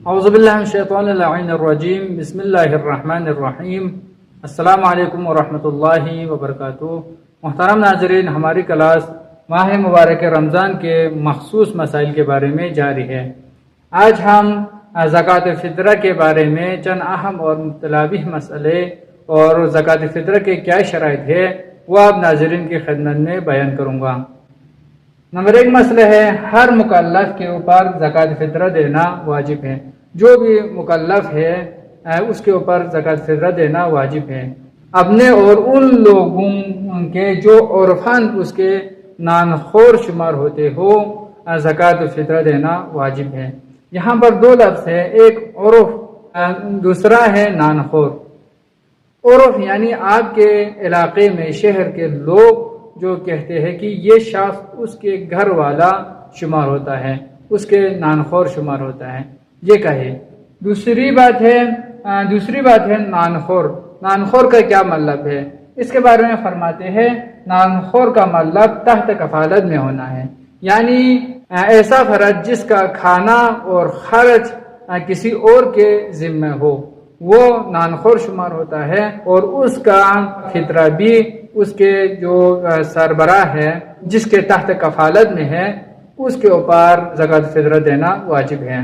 اعوذ باللہ من الشیطان اللعین الرجیم، بسم اللہ الرحمن الرحیم۔ السلام علیکم ورحمۃ اللہ وبرکاتہ۔ محترم ناظرین، ہماری کلاس ماہ مبارک رمضان کے مخصوص مسائل کے بارے میں جاری ہے۔ آج ہم زکوٰۃ فطرہ کے بارے میں چند اہم اور متلابہ مسئلے اور زکوٰۃ فطرہ کے کیا شرائط ہے وہ آپ ناظرین کی خدمت میں بیان کروں گا۔ نمبر 1 مسئلہ ہے، ہر مکلف کے اوپر زکوٰۃ فطرہ دینا واجب ہے۔ جو بھی مکلف ہے اس کے اوپر زکوٰۃ فطرہ دینا واجب ہے، اپنے اور ان لوگوں کے جو عرفاً اس کے نانخور شمار ہوتے ہو زکوٰۃ فطرہ دینا واجب ہے۔ یہاں پر دو لفظ ہے، ایک عرف، دوسرا ہے نانخور۔ عرف یعنی آپ کے علاقے میں شہر کے لوگ جو کہتے ہیں کہ یہ شخص اس کے گھر والا شمار ہوتا ہے، اس کے نانخور شمار ہوتا ہے، یہ کہے۔ دوسری بات ہے نانخور۔ نانخور کا کیا مطلب ہے؟ اس کے بارے میں فرماتے ہیں نانخور کا مطلب تحت کفالت میں ہونا ہے، یعنی ایسا فرد جس کا کھانا اور خرچ کسی اور کے ذمہ ہو، وہ نانخور شمار ہوتا ہے، اور اس کا فطرہ بھی اس کے جو سربراہ ہے جس کے تحت کفالت میں ہے اس کے اوپر زکوٰۃ فطرہ دینا واجب ہے۔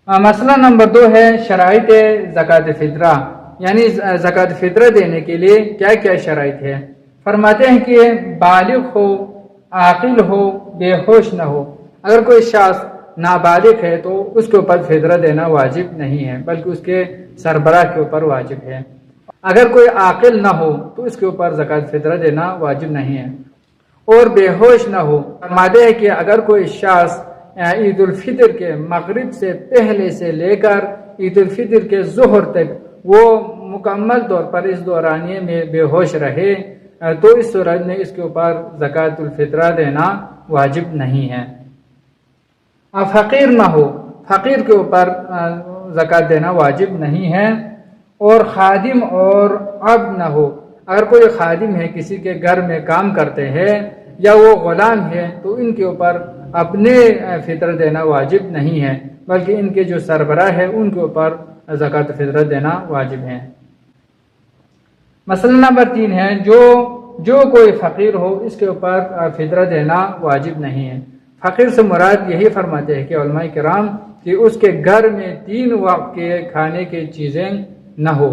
مسئلہ نمبر 2 ہے شرائط زکوٰۃ فطرہ، یعنی زکوٰۃ فطرہ دینے کے لیے کیا کیا شرائط ہے۔ فرماتے ہیں کہ بالغ ہو، عاقل ہو، بے ہوش نہ ہو۔ اگر کوئی شخص نابالغ ہے تو اس کے اوپر فطرہ دینا واجب نہیں ہے، بلکہ اس کے سربراہ کے اوپر واجب ہے۔ اگر کوئی عاقل نہ ہو تو اس کے اوپر زکوٰۃ فطرہ دینا واجب نہیں ہے، اور بے ہوش نہ ہو۔ فرماتے ہیں کہ اگر کوئی شخص عید الفطر کے مغرب سے پہلے سے لے کر عید الفطر کے ظہر تک وہ مکمل طور پر اس دورانیے میں بے ہوش رہے تو اس صورت میں اس کے اوپر زکوٰۃ الفطرہ دینا واجب نہیں ہے۔ فقیر نہ ہو، فقیر کے اوپر زکوٰۃ دینا واجب نہیں ہے، اور خادم اور عبد نہ ہو۔ اگر کوئی خادم ہے، کسی کے گھر میں کام کرتے ہیں یا وہ غلام ہے تو ان کے اوپر اپنے فطرہ دینا واجب نہیں ہے، بلکہ ان کے جو سربراہ ہے ان کے اوپر زکوٰۃ فطرہ دینا واجب ہے۔ مسئلہ نمبر 3 ہے جو کوئی فقیر ہو اس کے اوپر فطرہ دینا واجب نہیں ہے۔ فقیر سے مراد یہی فرماتے ہیں کہ علماء کرام کہ اس کے گھر میں 3 وقت کے کھانے کی چیزیں نہ ہو۔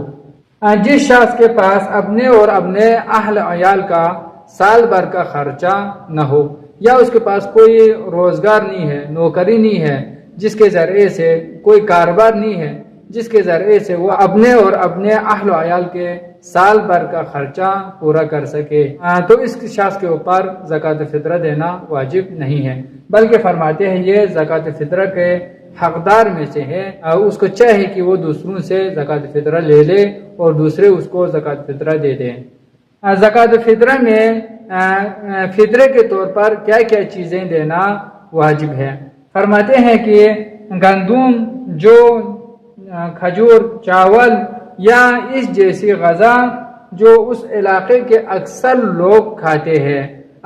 جس شخص کے پاس اپنے اور اپنے اہل عیال کا سال بھر کا خرچہ نہ ہو، یا اس کے پاس کوئی روزگار نہیں ہے، نوکری نہیں ہے، جس کے ذریعے سے کوئی کاروبار نہیں ہے جس کے ذریعے سے وہ اپنے اور اپنے اہل و عیال کے سال بھر کا خرچہ پورا کر سکے، تو اس شخص کے اوپر زکوٰۃ فطرہ دینا واجب نہیں ہے، بلکہ فرماتے ہیں یہ زکوٰۃ فطرہ کے حقدار میں سے ہے۔ اس کو چاہے کہ وہ دوسروں سے زکوٰۃ فطرہ لے لے اور دوسرے اس کو زکوٰۃ فطرہ دے دیں۔ زکوٰۃ فطرہ میں فطرے کے طور پر کیا کیا چیزیں دینا واجب ہے۔ فرماتے ہیں کہ گندم، جو، کھجور، چاول یا اس جیسی غذا جو اس علاقے کے اکثر لوگ کھاتے ہیں،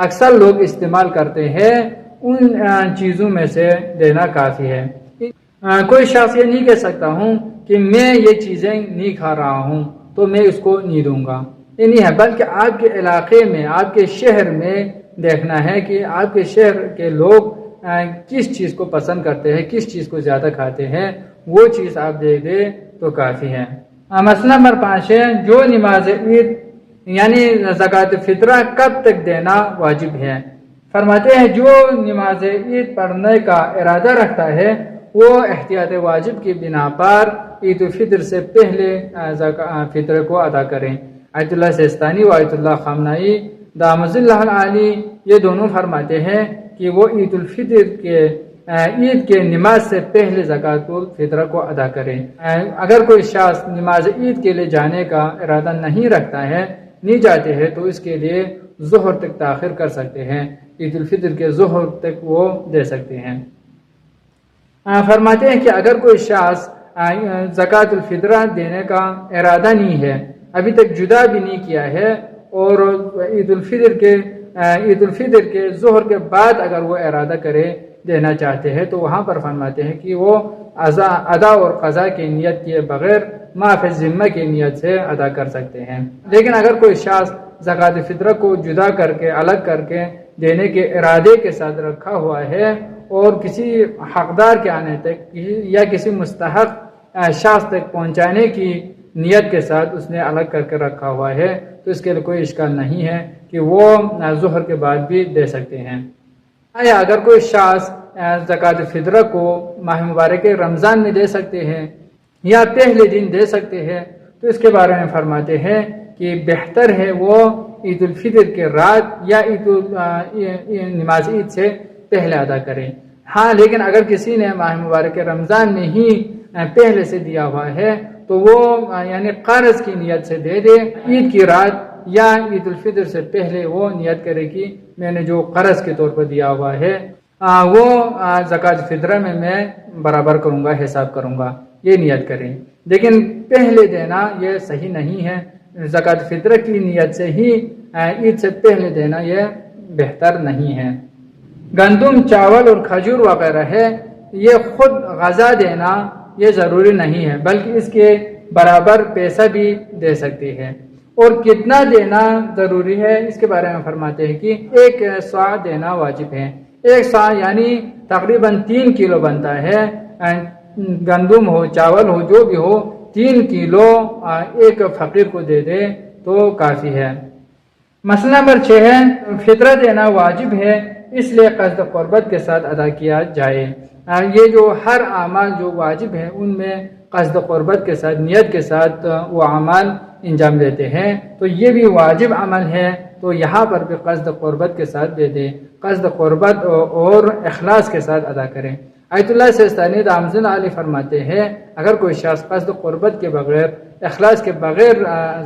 اکثر لوگ استعمال کرتے ہیں، ان چیزوں میں سے دینا کافی ہے۔ کوئی شخص یہ نہیں کہہ سکتا ہوں کہ میں یہ چیزیں نہیں کھا رہا ہوں تو میں اس کو نہیں دوں گا، یہ نہیں ہے، بلکہ آپ کے علاقے میں، آپ کے شہر میں دیکھنا ہے کہ آپ کے شہر کے لوگ کس چیز کو پسند کرتے ہیں، کس چیز کو زیادہ کھاتے ہیں، وہ چیز آپ دے دیں تو کافی ہے۔ مسئلہ نمبر 5 ہے جو نماز عید یعنی زکوٰۃ فطرہ کب تک دینا واجب ہے۔ فرماتے ہیں جو نماز عید پڑھنے کا ارادہ رکھتا ہے وہ احتیاط واجب کی بنا پر عید الفطر سے پہلے فطر کو ادا کریں۔ آیت اللہ سیستانی و آیت اللہ خامنائی دامت اللہ العالی یہ دونوں فرماتے ہیں کہ وہ عید الفطر کے عید کے نماز سے پہلے زکوٰۃ الفطر کو ادا کریں۔ اگر کوئی شخص نماز عید کے لیے جانے کا ارادہ نہیں رکھتا ہے، نہیں جاتے ہیں، تو اس کے لیے ظہر تک تاخیر کر سکتے ہیں، عید الفطر کے ظہر تک وہ دے سکتے ہیں۔ فرماتے ہیں کہ اگر کوئی شخص زکوٰۃ الفطر دینے کا ارادہ نہیں ہے، ابھی تک جدا بھی نہیں کیا ہے، اور عید الفطر کے ظہر کے بعد اگر وہ ارادہ کرے دینا چاہتے ہیں تو وہاں پر فرماتے ہیں کہ وہ ادا اور قضا کی نیت کیے بغیر معاف ذمہ کی نیت سے ادا کر سکتے ہیں۔ لیکن اگر کوئی شخص زکوٰۃ فطرہ کو جدا کر کے الگ کر کے دینے کے ارادے کے ساتھ رکھا ہوا ہے اور کسی حقدار کے آنے تک یا کسی مستحق شخص تک پہنچانے کی نیت کے ساتھ اس نے الگ کر کے رکھا ہوا ہے تو اس کے لیے کوئی اشکال نہیں ہے کہ وہ ظہر کے بعد بھی دے سکتے ہیں۔ یا اگر کوئی شخص زکوٰۃ فطرہ کو ماہ مبارک رمضان میں دے سکتے ہیں یا پہلے دن دے سکتے ہیں تو اس کے بارے میں فرماتے ہیں کہ بہتر ہے وہ عید الفطر کے رات یا نماز عید سے پہلے ادا کریں۔ ہاں لیکن اگر کسی نے ماہ مبارک رمضان میں ہی پہلے سے دیا ہوا ہے تو وہ یعنی قرض کی نیت سے دے دے، عید کی رات یا عید الفطر سے پہلے وہ نیت کرے کہ میں نے جو قرض کے طور پر دیا ہوا ہے وہ زکوٰۃ فطرہ میں برابر کروں گا، حساب کروں گا، یہ نیت کریں۔ لیکن پہلے دینا یہ صحیح نہیں ہے، زکوٰۃ فطرہ کی نیت سے ہی عید سے پہلے دینا یہ بہتر نہیں ہے۔ گندم، چاول اور کھجور وغیرہ ہے، یہ خود غذا دینا یہ ضروری نہیں ہے بلکہ اس کے برابر پیسہ بھی دے سکتی ہے۔ اور کتنا دینا ضروری ہے اس کے بارے میں فرماتے ہیں کہ 1 صاع دینا واجب ہے۔ 1 صاع یعنی تقریباً 3 کلو بنتا ہے، گندم ہو چاول ہو جو بھی ہو 3 کلو ایک فقیر کو دے دے تو کافی ہے۔ مسئلہ نمبر 6 ہے فطرہ دینا واجب ہے اس لیے قصد قربت کے ساتھ ادا کیا جائے۔ یہ جو ہر اعمال جو واجب ہیں ان میں قصد قربت کے ساتھ نیت کے ساتھ وہ اعمال انجام دیتے ہیں تو یہ بھی واجب عمل ہے تو یہاں پر بھی قصد قربت کے ساتھ دے دیں، قصد قربت اور اخلاص کے ساتھ ادا کریں۔ آیت اللہ سیستانی دامزن علی فرماتے ہیں اگر کوئی شخص قصد قربت کے بغیر اخلاص کے بغیر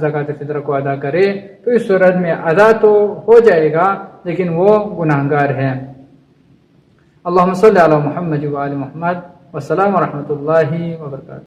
زکوٰۃ فطرہ کو ادا کرے تو اس صورت میں ادا تو ہو جائے گا لیکن وہ گناہگار ہے۔ اللہم صلی علی محمد و آل محمد، والسلام ورحمۃ اللہ وبرکاتہ۔